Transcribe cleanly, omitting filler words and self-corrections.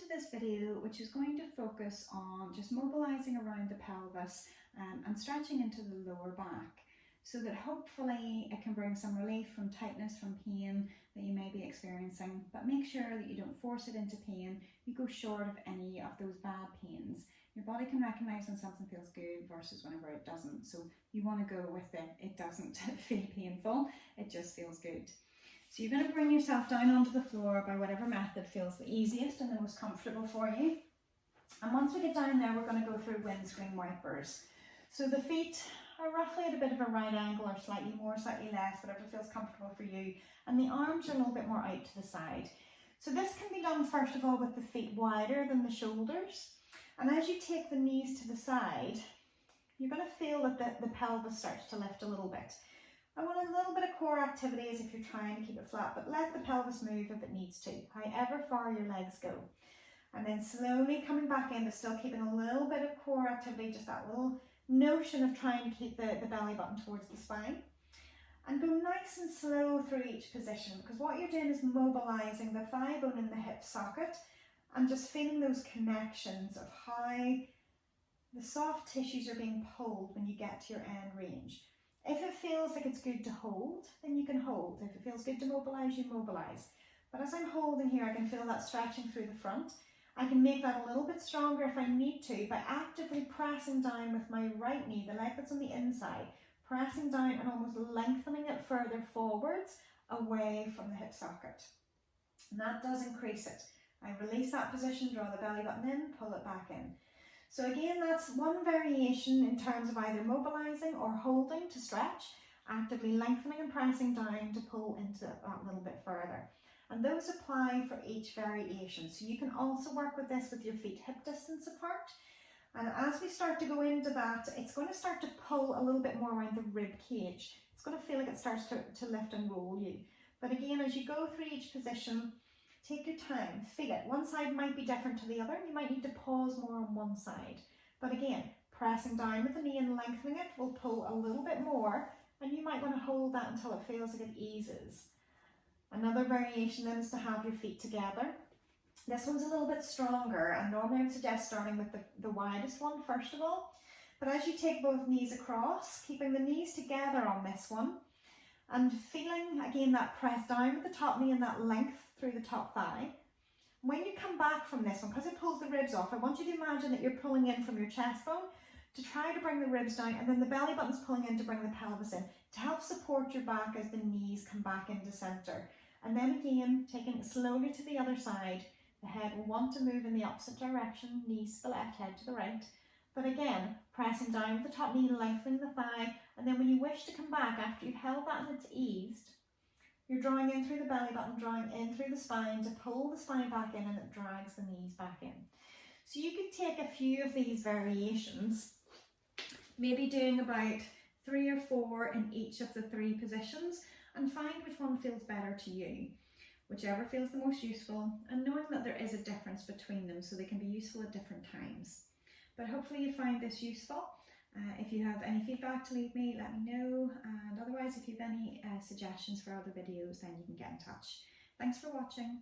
this video, which is going to focus on just mobilizing around the pelvis and stretching into the lower back, so that hopefully it can bring some relief from tightness, from pain that you may be experiencing. But make sure that you don't force it into pain. You go short of any of those bad pains. Your body can recognize when something feels good versus whenever it doesn't. So you want to go with it doesn't feel painful, it just feels good. So you're going to bring yourself down onto the floor by whatever method feels the easiest and the most comfortable for you. And once we get down there, we're going to go through windscreen wipers. So the feet are roughly at a bit of a right angle, or slightly more, slightly less, whatever feels comfortable for you. And the arms are a little bit more out to the side. So this can be done first of all with the feet wider than the shoulders. And as you take the knees to the side, you're going to feel that the pelvis starts to lift a little bit. I want a little bit of core activity as if you're trying to keep it flat, but let the pelvis move if it needs to, however far your legs go. And then slowly coming back in, but still keeping a little bit of core activity, just that little notion of trying to keep the belly button towards the spine. And go nice and slow through each position, because what you're doing is mobilizing the thigh bone in the hip socket and just feeling those connections of how the soft tissues are being pulled when you get to your end range. If it feels like it's good to hold, then you can hold. If it feels good to mobilize, you mobilize. But as I'm holding here, I can feel that stretching through the front. I can make that a little bit stronger if I need to by actively pressing down with my right knee, the leg that's on the inside, pressing down and almost lengthening it further forwards away from the hip socket. And that does increase it. I release that position, draw the belly button in, pull it back in. So again, that's one variation in terms of either mobilizing or holding to stretch, actively lengthening and pressing down to pull into that little bit further. And those apply for each variation. So you can also work with this with your feet hip distance apart. And as we start to go into that, it's going to start to pull a little bit more around the rib cage. It's going to feel like it starts to lift and roll you. But again, as you go through each position, take your time, feel it. One side might be different to the other. You might need to pause more on one side. But again, pressing down with the knee and lengthening it will pull a little bit more, and you might want to hold that until it feels like it eases. Another variation then is to have your feet together. This one's a little bit stronger, and normally I would suggest starting with the widest one first of all. But as you take both knees across, keeping the knees together on this one, and feeling again that press down with the top knee and that length through the top thigh. When you come back from this one, because it pulls the ribs off, I want you to imagine that you're pulling in from your chest bone to try to bring the ribs down, and then the belly button's pulling in to bring the pelvis in to help support your back as the knees come back into center. And then again, taking it slowly to the other side, the head will want to move in the opposite direction, knees to the left, head to the right. But again, pressing down with the top knee, lengthening the thigh, and then when you wish to come back after you've held that and it's eased, you're drawing in through the belly button, drawing in through the spine to pull the spine back in, and it drags the knees back in. So you could take a few of these variations, maybe doing about 3 or 4 in each of the 3 positions, and find which one feels better to you, whichever feels the most useful, and knowing that there is a difference between them so they can be useful at different times. But hopefully you find this useful. If you have any feedback to leave me, let me know, and otherwise if you have any suggestions for other videos, then you can get in touch. Thanks for watching.